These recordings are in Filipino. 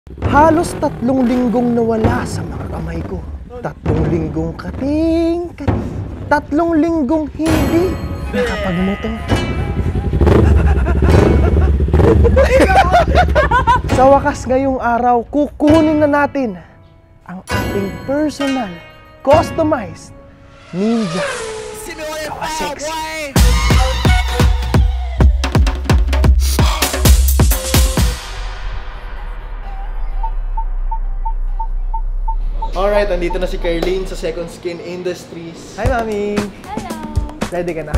Halos 3 linggong nawala sa mga kamay ko. 3 linggong kating-kating. 3 linggong hindi nakapagmotor. Sa wakas ngayong araw, kukunin na natin ang ating personal, customized Ninja Kawasaki. Alright, andito na si Carlene sa Second Skin Industries. Hi, Mami! Hello! Ready ka na?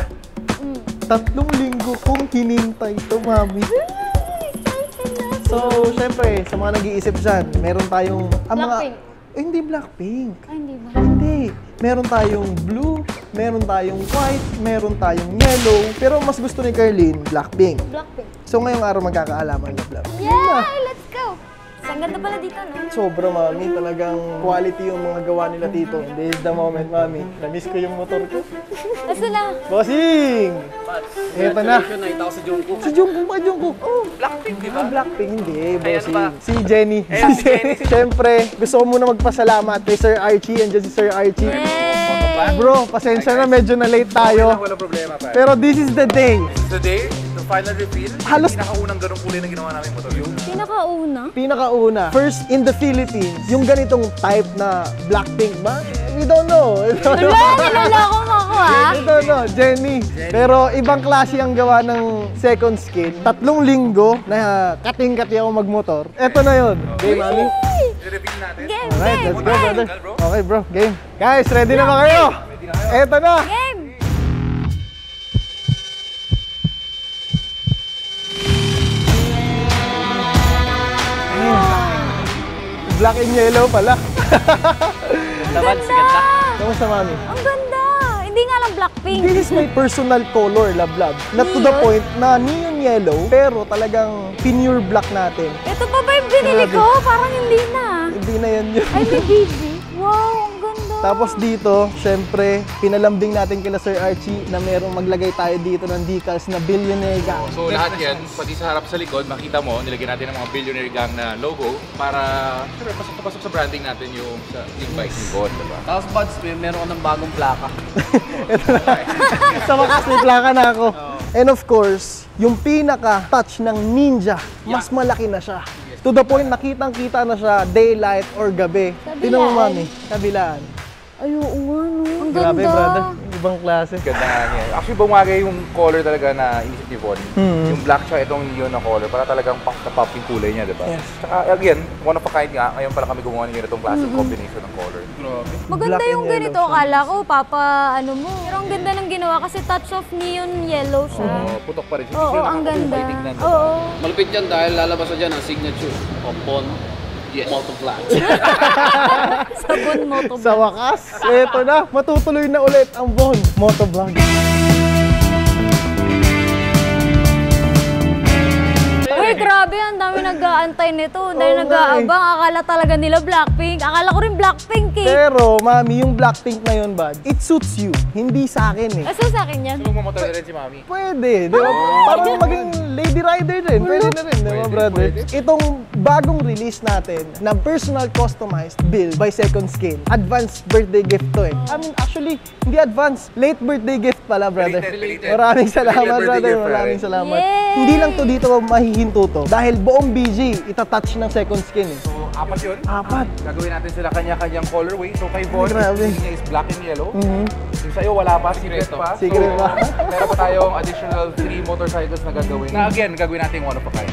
3 linggo kong hinintay to, Mami. So, syempre, sa mga nag-iisip dyan, meron tayong... Blackpink. Hindi Blackpink. Ay, hindi ba? Hindi. Meron tayong blue, meron tayong white, meron tayong yellow. Pero mas gusto ni Carlene, Blackpink. Blackpink. So, ngayong araw magkakaalaman na Black. Yay! Let's go! Ang ganda pala dito, no? Sobra, Mami. Talagang quality yung mga gawa nila dito. This is the moment, Mami. Na-miss ko yung motor ko. Asa na? Bossing! Eto na. Nakita ko sa Jungkook. Si Jungkook ba? Jungkook? Oh, Blackpink, di ba? Blackpink, hindi. Ayan Bossing. ba? Si Jenny. Ayan, si Jenny. Siyempre, gusto ko muna magpasalamat kay Sir Archie. Andiyan si Sir Archie. Yay! Bro, pasensya na. Medyo na late tayo. Walang problema pa. Pero this is the day. Today, the final reveal, Halos- pinakaunang ganong kulay na ginawa namin motor yun. Pinakauna? Pinakauna, first in the Philippines, yung ganitong type na Blackpink ba? We don't know. Wala, niloloko mo ako, ha? We don't know, Jenny. Pero ibang klase ang gawa ng Second Skin. 3 linggo na kating-kati ako magmotor. Eto na yun. Okay, Mami? I-reveal natin. Game, Alright, game, let's go, brother. Bro. Okay, bro. Game. Guys, ready na ba kayo? Eto na. game! Black and yellow pala. Ang ganda! Kamusta, Mami? Ang ganda! Hindi nga lang Blackpink. This is my personal color, love. Not to the Neon? point na neon yellow, pero talagang pure black natin. Ito pa ba yung binili ko? Parang hindi na. Hindi na yan yun. Ay, may baby. Wow, ang ganda. Tapos dito, syempre, pinalambing natin kila Sir Archie na merong maglagay tayo dito ng decals na Billionaire Gang. So lahat yan, pati sa harap sa likod, makita mo, nilagyan natin ng mga Billionaire Gang na logo para syempre, pasok sa branding natin yung bike ni God, diba? Tapos buds, meron ko ng bagong plaka. Sa wakas, may plaka na ako. And of course, yung pinaka-touch ng Ninja, mas malaki na siya. To the point, nakitang-kita na siya daylight or gabi. Tingnan mo, Mami, kabilaan. Ay, oo nga, no? Ang ganda. Grabe, brother. Ibang klase. Ganda nga niya. Actually, bumagay yung color talaga na inisip ni Von. Yung black siya, itong neon na color, para talagang pop na pop yung kulay niya, diba? Yes. Tsaka, again, one of a kind nga, ngayon pala kami gumawa ng ganitong klaseng combination ng color. Maganda Black and yung yellow ganito. siya. Akala ko, ano mo. Pero ang ganda ng ginawa kasi touch of neon yellow siya. Putok pa rin siya. Oo, Kasi ang ganda. nakakapupay tignan, diba? Oo. Malupit yan dahil lalabas na dyan ang signature of Bon Motovlog. Sabon mo to. Sa wakas, eto na, matutuloy na ulit ang Von Motovlog. Uy, grabe, ang dami nag-aantay nito. Ang dami Oo nga nag-aabang. Akala talaga nila Blackpink. Akala ko rin Blackpink eh. Pero, Mami, yung Blackpink na yun, bud, it suits you. Hindi sa akin eh. So sa akin yan. Magmamotor na rin si Mami. Pwede, di ba? Parang maging lady rider din. Pwede na rin, di ba, brother? Itong bagong release natin na personal customized build by Second Skin. Advanced birthday gift to eh. I mean, actually, hindi advanced. Late birthday gift pala, brother. Belated. Maraming salamat, Belated birthday brother. gift, Maraming pare. salamat. Yay! Hindi lang to dito mahihinto to. Dahil buong BG, itatouch ng Second Skin eh. So, 4 yun. 4. Gagawin natin sila kanya-kanyang colorway. So, kay Von, Grabe. yung niya is black and yellow. Yung sa'yo, wala pa, secret pa. Secret so, pa. meron pa tayong additional 3 motorcycles na gagawin. Na again, gagawin natin one of a kind.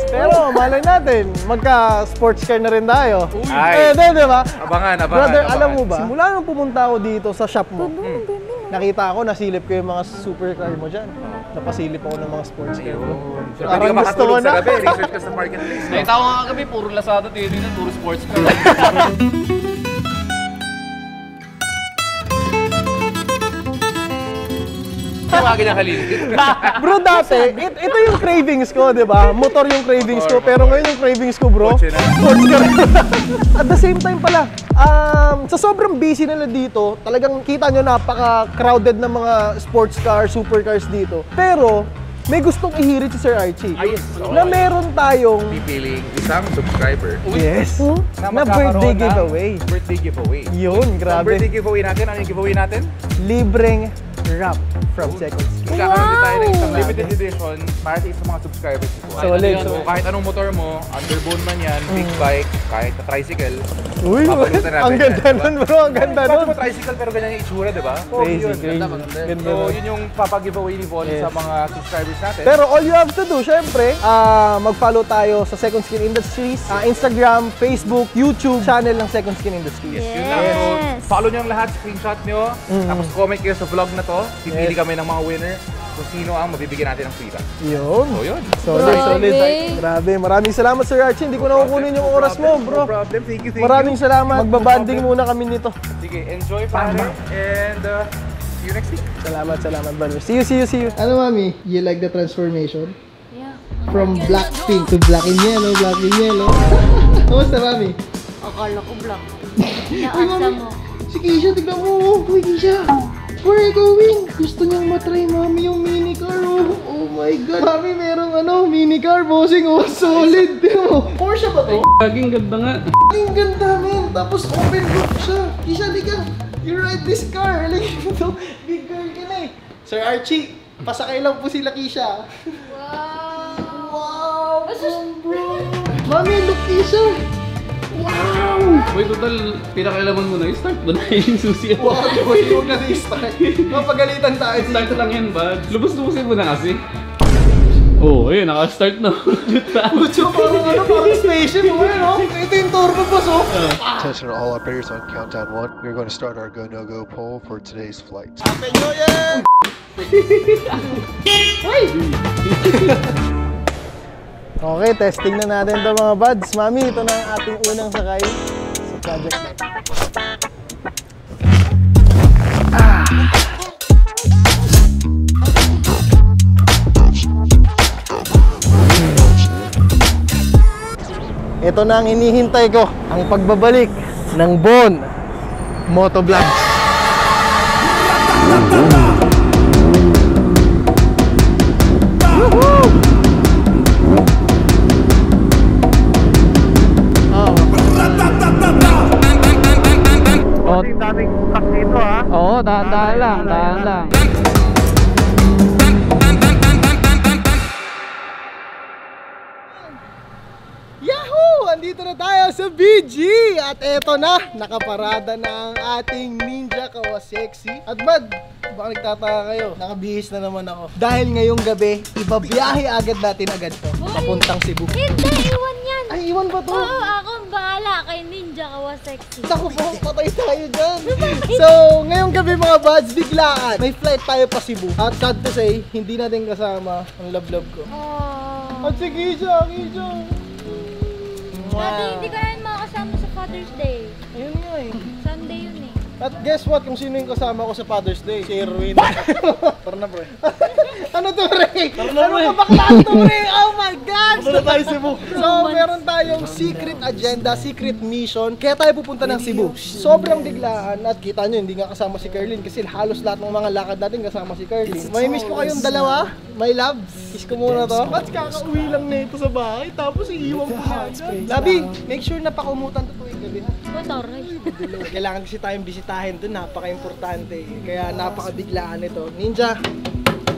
Pero malay natin, magka-sports car na rin tayo. Ay. Di ba? Abangan. Brother, abangan. alam mo ba, simula nung pumunta ako dito sa shop mo, nakita ko, nasilip ko yung mga supercar mo dyan. Napasilip ako ng mga sports car mo. So, Parang pwede ka gusto makatulog mo na. sa gabi, research ka sa marketplace. No? Nakita ko nga kami, puro Lazada, TV na, puro sports car. Mga ganyan kalilig. Bro, dati, ito yung cravings ko, di ba? Motor yung cravings ko, pero ngayon yung cravings ko, bro, Kotse na. sports car. At the same time pala, sa sobrang busy nila dito, talagang kita nyo napaka-crowded ng mga sports car, supercars dito. Pero, may gustong ihirit si Sir Archie. Ayos. Na meron tayong Pipiling isang subscriber yes, na magkakaroon birthday ng giveaway. Birthday giveaway. Yun, Ang grabe. birthday giveaway natin, ano yung giveaway natin? Libreng wrap from Second Skin. Magkakaroon din tayo ng isang Wow! limited edition para sa mga subscribers ko. Solid. So, kahit anong motor mo, underbone man yan, big bike, kahit na tricycle, Uy, papalutan natin ang yan, ganda diba? nun bro, ang ganda Bakit nun. mo tricycle pero ganyan yung itsura, di ba? Crazy, Yun. crazy. Ganda So, nun. yun yung papagiveaway ni Von Yes. sa mga subscribers natin. Pero all you have to do, syempre, mag-follow tayo sa Second Skin Industries, Instagram, Facebook, YouTube, channel ng Second Skin Industries. Yun lang. So, Yes. follow nyo ang lahat, screenshot nyo, tapos comment kayo sa vlog na to. Pipili Yes. kami ng mga winner kung sino ang mabibigyan natin ng free pass. Yun. So, yun. Solid, Grabe. solid. Grabe, maraming salamat Sir Archie. Hindi ko na kukunin yung oras mo, No bro. problem. Thank you, thank Maraming you. salamat. Magbabanding muna kami nito. Sige, enjoy pare. And see you next week. Salamat, brother. See you. Ano, mami? You like the transformation? Yeah. From black pink to black and yellow. Kamusta, mami? Akala ko black. Uy, Naasa mami. mo. Si Keisha, tignan mo. Uy, Keisha. Where are you going? Gusto niyang matry, mami, yung mini car, oh. Oh my God. Mami, merong mini car, bossing, oh. Solid. Tignan mo. Porsche ba to? Laging ganda nga. Ang ganda, men. Tapos open roof siya. Keisha, halika. You ride this car. Halika ito. Big girl ka na eh. Sir Archie, pasakay lang po sila, Keisha. Wow! Bro! Mami, look, Keisha! Wow! Uy, total, pinakailaman mo na. Start mo na yung susi. Wow, huwag na i-start. Mapagalitan tayo dito. Start lang yan ba? Lubos-lubosin mo na kasi. Oh, ayun, naka-start na. Pucho, parang station mo yun, no? Ito yung turbo boss, oh. Attention all operators on countdown 1. We're going to start our go no go poll for today's flight. Happy New Year! Okay, testing na natin ito mga buds. Mami, ito na ang ating unang sakay sa project na ito. Ito na ang hinihintay ko, ang pagbabalik ng Bon Motovlogs. Oo, dahan-dahan lang. Yahoo! Andito na tayo sa BG! At eto na, nakaparada na ang ating Ninja Kawasexy. At bad, baka nagtataka kayo, nakabihis na naman ako. Dahil ngayong gabi, ibabiyahe agad natin to, papuntang Cebu. Hindi, iwan yan. Ay, iwan ba to? Oo, ako ang bahala kay Ninja Kawasexy. Naku po, patay tayo dyan. So, ngayong gabi mga buds, biglaan, may flight tayo pa Cebu. At sad to say, hindi natin kasama ang love ko. Oh. At si Keisha. Dati hindi ka rin makakasama sa Father's Day. Ayun nga eh. Sunday yun eh. At guess what? Kung sino yung kasama ko sa Father's Day? Si Erwin. Tara na, pre. Ano to, pre? Ano ka bakla to, pre? Oh my God! Punta tayo Cebu. So, meron tayong secret agenda, secret mission. Kaya tayo pupunta ng Cebu. Sobrang biglaan. At kita nyo, hindi nga kasama si Carlin. Kasi halos lahat ng mga lakad natin kasama si Carlin. May miss ko kayong dalawa. My love. Kiss ko muna to. At kakauwi lang nito sa bahay. Tapos iiwan ko na. Labi, make sure na pakumutan to tuwing gabi. Taray. Kailangan kasi tayong bisitahin doon, napaka-importante. Kaya napakabiglaan ito. Ninja,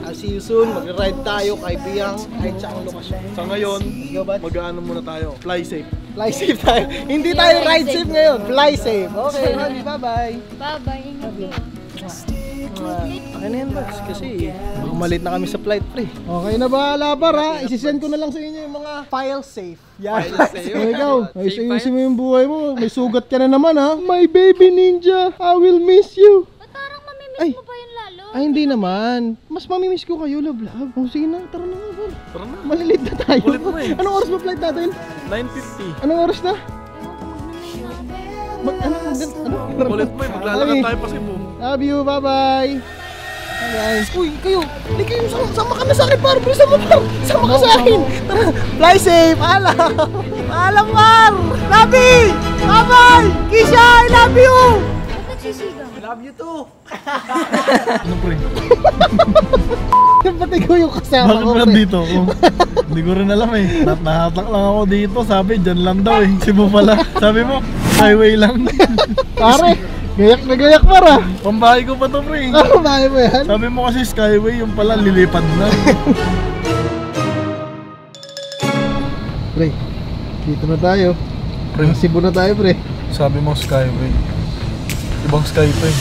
I'll see you soon. Mag-ride tayo kay Biyang kahit sa ang lokasyon. Sa ngayon, Go, bud. mag-ano muna tayo. Fly safe. Fly safe tayo. Hindi tayo ride safe ngayon. Fly safe. Okay, honey. Bye-bye. Bye-bye. Ingat kayo. Ano yan, Max? Kasi baka malit na kami sa flight, pre. Okay na ba, Labar, ha? Isisend ko na lang sa inyo yung mga file safe. Yan. Ikaw, ayusin mo yung buhay mo. May sugat ka na naman, ha? My baby ninja, I will miss you. Ba't parang mamimiss Ay. mo pa yun lalo? Ay, hindi naman. Mas mamimiss ko kayo, love. Oh, sige na, tara na nga, Val. Tara na. Malilate na tayo. Kulit mo eh. Anong oras ba flight natin? 9:50. Anong oras na? Ewan ko, magnanay na ako. Kulit mo eh. Maglalakad Ay. tayo pa Cebu. Love you, bye-bye. Bye. Uy, kayo. Hindi kayo, sama ka na sa akin, par. Sama ka sa akin. Tara, fly safe. Paalam. Paalam, par. Love you. Bye-bye. Kisha, I love you. Ba't nagsisigaw? Love you too. Ano pre? Ba't ikaw yung kasama Bakit ko, ba pre? nandito ako? Hindi ko rin alam eh. Nahatak lang ako dito. Sabi, dyan lang daw eh. Cebu pala. Sabi mo, highway lang. Pare, gayak na gayak para. Pambahay ko pa to pre. Ano ba mo yan? Sabi mo kasi Skyway, yung pala lilipad na. Pre, dito na tayo. Pre, Cebu na tayo, pre. sabi mo Skyway. Ibang sky pa eh.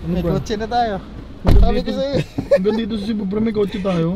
May ba? kotse na tayo. Hanggang Sabi ko dito- sa'yo. Hanggang dito sa Cebu pre, may kotse tayo.